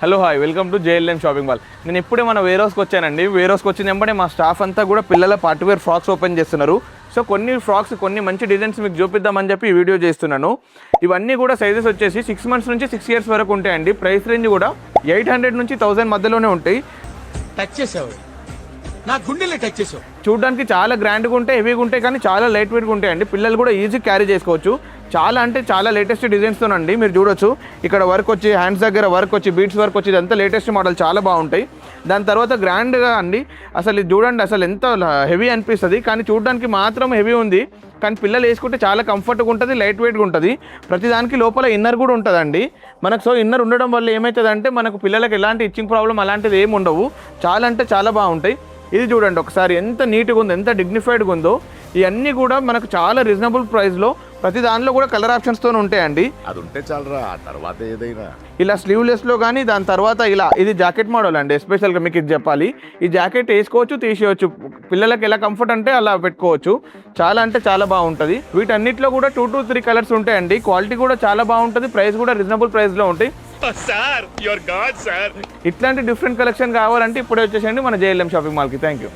Hello hi welcome to JLM shopping mall. నేను ఇప్పుడే మన వేర్ హౌస్కి వచ్చానండి. వేర్ హౌస్కి వచ్చిన వెంబడే మా స్టాఫ్ అంతా కూడా పిల్లల పార్టీవేర్ ఫ్రాక్స్ ఓపెన్ చేస్తున్నారు. సో కొన్ని ఫ్రాక్స్ కొన్ని మంచి డిజైన్స్ మీకు చూపిద్దామని చెప్పి ఈ వీడియో చేస్తున్నాను. ఇవన్నీ కూడా సైజెస్ వచ్చేసి 6 months నుంచి 6 years వరకు ఉంటాయండి. ప్రైస్ రేంజ్ కూడా 800 నుంచి 1000 మధ్యలోనే ఉంటాయి. టచ్ చేసావు నా గుండెల్ని టచ్ చేసావు. చూడడానికి చాలా గ్రాండ్గా ఉంటాయి, హెవీగా ఉంటాయి, కానీ చాలా లైట్ వెయిట్గా ఉంటాయండి. పిల్లలు కూడా ఈజీ క్యారీ చేసుకోవచ్చు. చాలా అంటే చాలా లేటెస్ట్ డిజైన్స్తోనండి. మీరు చూడొచ్చు ఇక్కడ వర్క్ వచ్చి హ్యాండ్స్ దగ్గర వర్క్ వచ్చి బీట్స్ వర్క్ వచ్చి ఇదంతా లేటెస్ట్ మోడల్ చాలా బాగుంటాయి. దాని తర్వాత గ్రాండ్గా అండి అసలు ఇది చూడండి, అసలు ఎంత హెవీ అనిపిస్తుంది, కానీ చూడడానికి మాత్రం హెవీ ఉంది, కానీ పిల్లలు వేసుకుంటే చాలా కంఫర్ట్గా ఉంటుంది, లైట్ వెయిట్గా ఉంటుంది. ప్రతిదానికి లోపల ఇన్నర్ కూడా ఉంటుందండి మనకు. సో ఇన్నర్ ఉండడం వల్ల ఏమవుతుందంటే మనకు పిల్లలకి ఎలాంటి ఇచ్చింగ్ ప్రాబ్లం అలాంటిది ఏమి ఉండవు. చాలా అంటే చాలా బాగుంటాయి. ఇది చూడండి ఒకసారి ఎంత నీట్గా ఉందో, ఎంత డిగ్నిఫైడ్గా ఉందో. ఇవన్నీ కూడా మనకు చాలా రీజనబుల్ ప్రైస్లో ప్రతి దానిలో కూడా కలర్ ఆప్షన్స్తో ఉంటాయండి. అది ఉంటే చాలరా, ఆ తర్వాత ఏదైనా ఇలా స్లీవ్లెస్లో కానీ దాని తర్వాత ఇలా ఇది జాకెట్ మోడల్ అండి. ఎస్పెషల్గా మీకు ఇది చెప్పాలి, ఈ జాకెట్ వేసుకోవచ్చు తీసేయచ్చు, పిల్లలకి ఎలా కంఫర్ట్ అంటే అలా పెట్టుకోవచ్చు. చాలా అంటే చాలా బాగుంటుంది. వీటన్నిటిలో కూడా 2 to 3 కలర్స్ ఉంటాయండి. క్వాలిటీ కూడా చాలా బాగుంటుంది, ప్రైస్ కూడా రీజనబుల్ ప్రైస్లో ఉంటాయి. Sir your God sir. ఇట్లాంటి డిఫరెంట్ కలెక్షన్ కావాలంటే ఇప్పుడే వచ్చేసండి మన జేఎల్ఎం షాపింగ్ మాల్కి. Thank you.